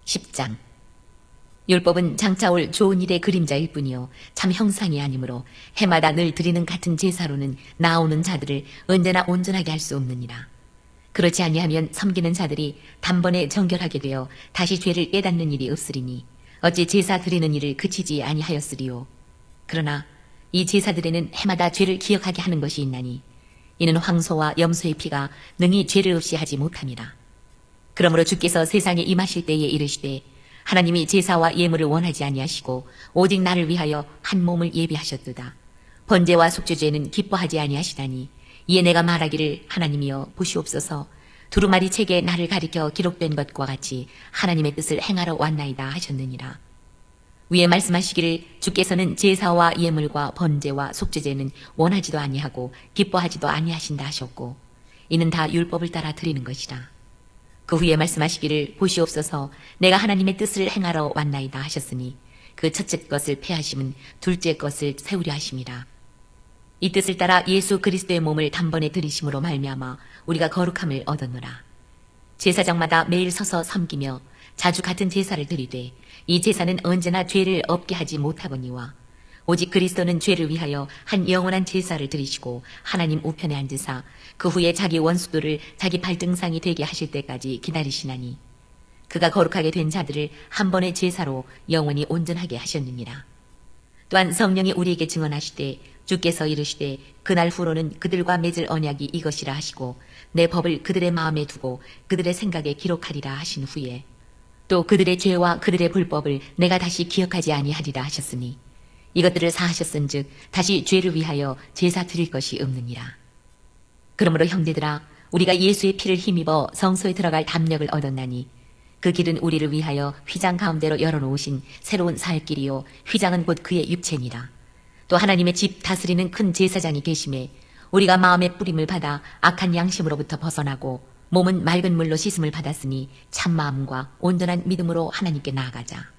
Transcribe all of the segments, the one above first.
10장. 율법은 장차 올 좋은 일의 그림자일 뿐이요 참 형상이 아니므로 해마다 늘 드리는 같은 제사로는 나오는 자들을 언제나 온전하게 할 수 없느니라. 그렇지 아니하면 섬기는 자들이 단번에 정결하게 되어 다시 죄를 깨닫는 일이 없으리니 어찌 제사 드리는 일을 그치지 아니하였으리요. 그러나 이 제사들에는 해마다 죄를 기억하게 하는 것이 있나니 이는 황소와 염소의 피가 능히 죄를 없이 하지 못함이라. 그러므로 주께서 세상에 임하실 때에 이르시되 하나님이 제사와 예물을 원하지 아니하시고 오직 나를 위하여 한 몸을 예비하셨도다. 번제와 속죄제는 기뻐하지 아니하시다니 이에 내가 말하기를 하나님이여 보시옵소서 두루마리 책에 나를 가리켜 기록된 것과 같이 하나님의 뜻을 행하러 왔나이다 하셨느니라. 위에 말씀하시기를 주께서는 제사와 예물과 번제와 속죄제는 원하지도 아니하고 기뻐하지도 아니하신다 하셨고 이는 다 율법을 따라 드리는 것이라. 그 후에 말씀하시기를 보시옵소서 내가 하나님의 뜻을 행하러 왔나이다 하셨으니 그 첫째 것을 폐하심은 둘째 것을 세우려 하심이라. 이 뜻을 따라 예수 그리스도의 몸을 단번에 들이심으로 말미암아 우리가 거룩함을 얻었노라. 제사장마다 매일 서서 섬기며 자주 같은 제사를 드리되 이 제사는 언제나 죄를 없게 하지 못하거니와 오직 그리스도는 죄를 위하여 한 영원한 제사를 드리시고 하나님 우편에 앉으사 그 후에 자기 원수들을 자기 발등상이 되게 하실 때까지 기다리시나니 그가 거룩하게 된 자들을 한 번의 제사로 영원히 온전하게 하셨느니라. 또한 성령이 우리에게 증언하시되 주께서 이르시되 그날 후로는 그들과 맺을 언약이 이것이라 하시고 내 법을 그들의 마음에 두고 그들의 생각에 기록하리라 하신 후에 또 그들의 죄와 그들의 불법을 내가 다시 기억하지 아니하리라 하셨으니 이것들을 사하셨은즉 다시 죄를 위하여 제사 드릴 것이 없느니라. 그러므로 형제들아 우리가 예수의 피를 힘입어 성소에 들어갈 담력을 얻었나니 그 길은 우리를 위하여 휘장 가운데로 열어놓으신 새로운 살 길이요 휘장은 곧 그의 육체니라. 또 하나님의 집 다스리는 큰 제사장이 계심에 우리가 마음의 뿌림을 받아 악한 양심으로부터 벗어나고 몸은 맑은 물로 씻음을 받았으니 참 마음과 온전한 믿음으로 하나님께 나아가자.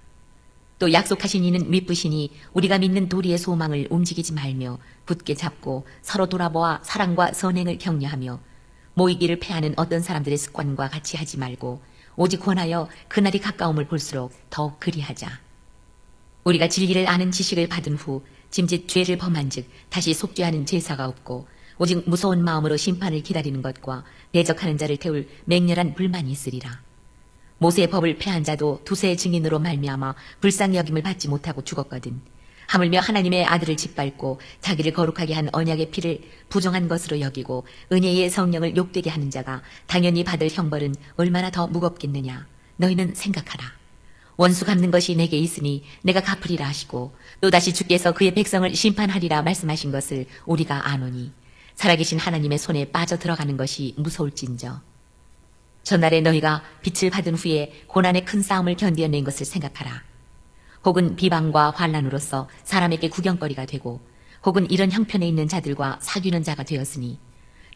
또 약속하신 이는 미쁘시니 우리가 믿는 도리의 소망을 움직이지 말며 굳게 잡고 서로 돌아보아 사랑과 선행을 격려하며 모이기를 패하는 어떤 사람들의 습관과 같이 하지 말고 오직 권하여 그날이 가까움을 볼수록 더욱 그리하자. 우리가 진리를 아는 지식을 받은 후 짐짓 죄를 범한 즉 다시 속죄하는 제사가 없고 오직 무서운 마음으로 심판을 기다리는 것과 대적하는 자를 태울 맹렬한 불만이 있으리라. 모세의 법을 폐한 자도 두세의 증인으로 말미암아 불쌍히 여김을 받지 못하고 죽었거든. 하물며 하나님의 아들을 짓밟고 자기를 거룩하게 한 언약의 피를 부정한 것으로 여기고 은혜의 성령을 욕되게 하는 자가 당연히 받을 형벌은 얼마나 더 무겁겠느냐. 너희는 생각하라. 원수 갚는 것이 내게 있으니 내가 갚으리라 하시고 또다시 주께서 그의 백성을 심판하리라 말씀하신 것을 우리가 아노니 살아계신 하나님의 손에 빠져 들어가는 것이 무서울진저. 전날에 너희가 빛을 받은 후에 고난의 큰 싸움을 견뎌낸 것을 생각하라. 혹은 비방과 환난으로서 사람에게 구경거리가 되고 혹은 이런 형편에 있는 자들과 사귀는 자가 되었으니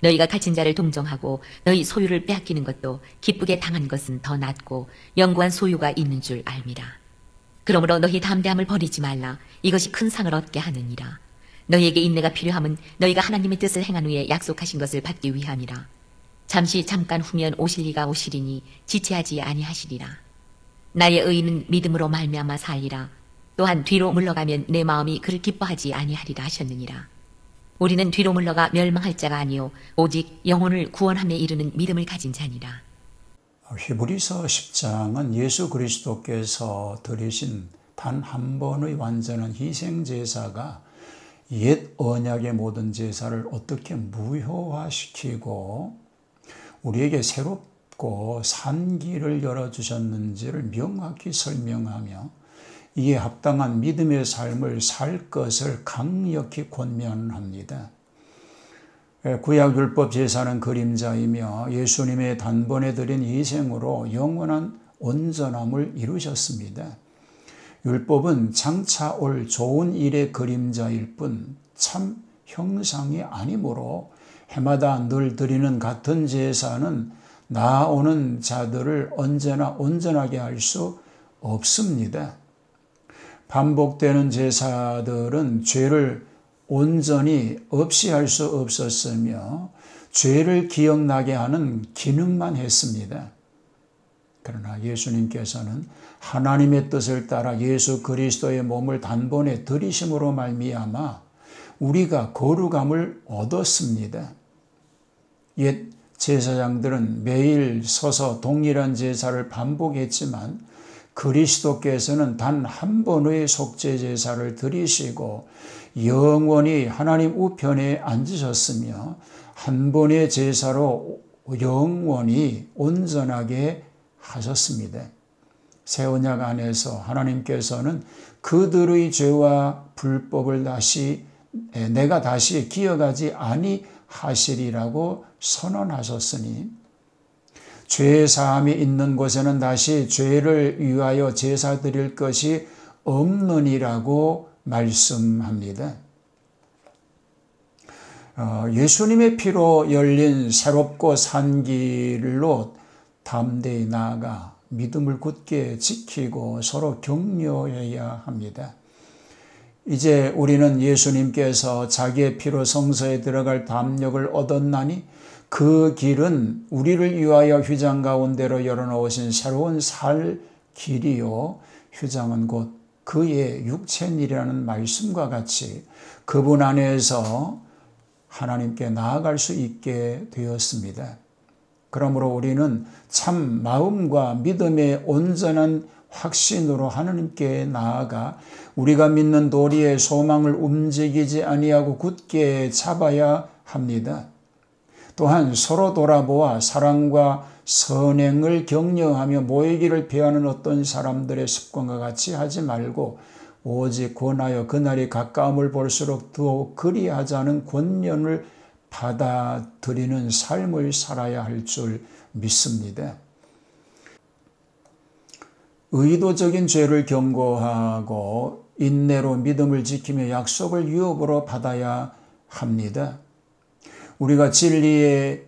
너희가 갇힌 자를 동정하고 너희 소유를 빼앗기는 것도 기쁘게 당한 것은 더 낫고 영구한 소유가 있는 줄 알미라. 그러므로 너희 담대함을 버리지 말라. 이것이 큰 상을 얻게 하느니라. 너희에게 인내가 필요함은 너희가 하나님의 뜻을 행한 후에 약속하신 것을 받기 위함이라. 잠깐 후면 오실 이가 오시리니 지체하지 아니하시리라. 나의 의인은 믿음으로 말미암아 살리라. 또한 뒤로 물러가면 내 마음이 그를 기뻐하지 아니하리라 하셨느니라. 우리는 뒤로 물러가 멸망할 자가 아니요 오직 영혼을 구원함에 이르는 믿음을 가진 자니라. 히브리서 10장은 예수 그리스도께서 드리신 단 한 번의 완전한 희생제사가 옛 언약의 모든 제사를 어떻게 무효화시키고 우리에게 새롭고 산 길을 열어주셨는지를 명확히 설명하며 이에 합당한 믿음의 삶을 살 것을 강력히 권면합니다. 구약 율법 제사는 그림자이며 예수님의 단번에 드린 희생으로 영원한 온전함을 이루셨습니다. 율법은 장차 올 좋은 일의 그림자일 뿐 참 형상이 아니므로 해마다 늘 드리는 같은 제사는 나아오는 자들을 언제나 온전하게 할 수 없습니다. 반복되는 제사들은 죄를 온전히 없이 할 수 없었으며 죄를 기억나게 하는 기능만 했습니다. 그러나 예수님께서는 하나님의 뜻을 따라 예수 그리스도의 몸을 단번에 들이심으로 말미암아 우리가 거룩함을 얻었습니다. 옛 제사장들은 매일 서서 동일한 제사를 반복했지만 그리스도께서는 단 한 번의 속죄 제사를 드리시고 영원히 하나님 우편에 앉으셨으며 한 번의 제사로 영원히 온전하게 하셨습니다. 새 언약 안에서 하나님께서는 그들의 죄와 불법을 내가 다시 기억하지 아니하시리라고 선언하셨으니 죄 사함이 있는 곳에는 다시 죄를 위하여 제사 드릴 것이 없느니라고 말씀합니다. 예수님의 피로 열린 새롭고 산 길로 담대히 나아가 믿음을 굳게 지키고 서로 격려해야 합니다. 이제 우리는 예수님께서 자기의 피로 성소에 들어갈 담력을 얻었나니 그 길은 우리를 위하여 휘장 가운데로 열어놓으신 새로운 살 길이요. 휘장은 곧 그의 육체니라는 말씀과 같이 그분 안에서 하나님께 나아갈 수 있게 되었습니다. 그러므로 우리는 참 마음과 믿음의 온전한 확신으로 하나님께 나아가 우리가 믿는 도리의 소망을 움직이지 아니하고 굳게 잡아야 합니다. 또한 서로 돌아보아 사랑과 선행을 격려하며 모이기를 배하는 어떤 사람들의 습관과 같이 하지 말고 오직 권하여 그날이 가까움을 볼수록 더 그리하자는 권면을 받아들이는 삶을 살아야 할 줄 믿습니다. 의도적인 죄를 경고하고 인내로 믿음을 지키며 약속을 유업으로 받아야 합니다. 우리가 진리의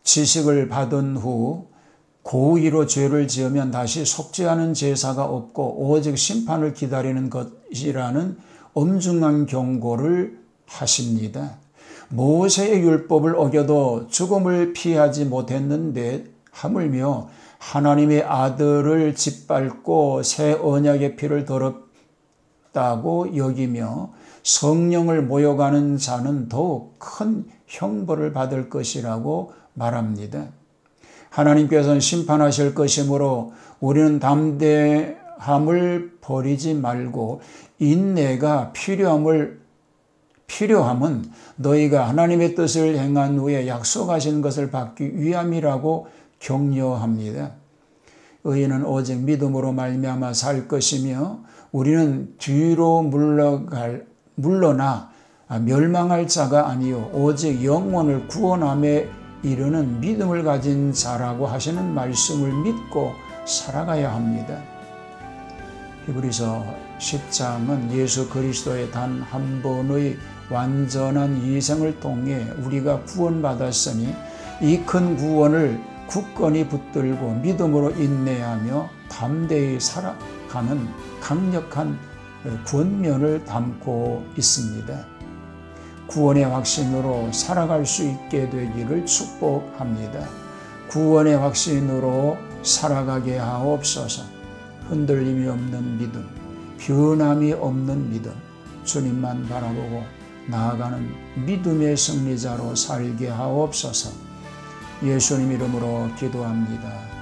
지식을 받은 후 고의로 죄를 지으면 다시 속죄하는 제사가 없고 오직 심판을 기다리는 것이라는 엄중한 경고를 하십니다. 모세의 율법을 어겨도 죽음을 피하지 못했는데 하물며 하나님의 아들을 짓밟고 새 언약의 피를 더럽다고 여기며 성령을 모욕하는 자는 더욱 큰 형벌을 받을 것이라고 말합니다. 하나님께서는 심판하실 것이므로 우리는 담대함을 버리지 말고 인내가 필요함은 너희가 하나님의 뜻을 행한 후에 약속하신 것을 받기 위함이라고 격려합니다. 의인은 오직 믿음으로 말미암아 살 것이며 우리는 뒤로 물러나 멸망할 자가 아니요 오직 영혼을 구원함에 이르는 믿음을 가진 자라고 하시는 말씀을 믿고 살아가야 합니다. 히브리서 10장은 예수 그리스도의 단 한 번의 완전한 희생을 통해 우리가 구원받았으니 이 큰 구원을 굳건히 붙들고 믿음으로 인내하며 담대히 살아가는 강력한 권면을 담고 있습니다. 구원의 확신으로 살아갈 수 있게 되기를 축복합니다. 구원의 확신으로 살아가게 하옵소서. 흔들림이 없는 믿음, 변함이 없는 믿음, 주님만 바라보고 나아가는 믿음의 승리자로 살게 하옵소서. 예수님 이름으로 기도합니다.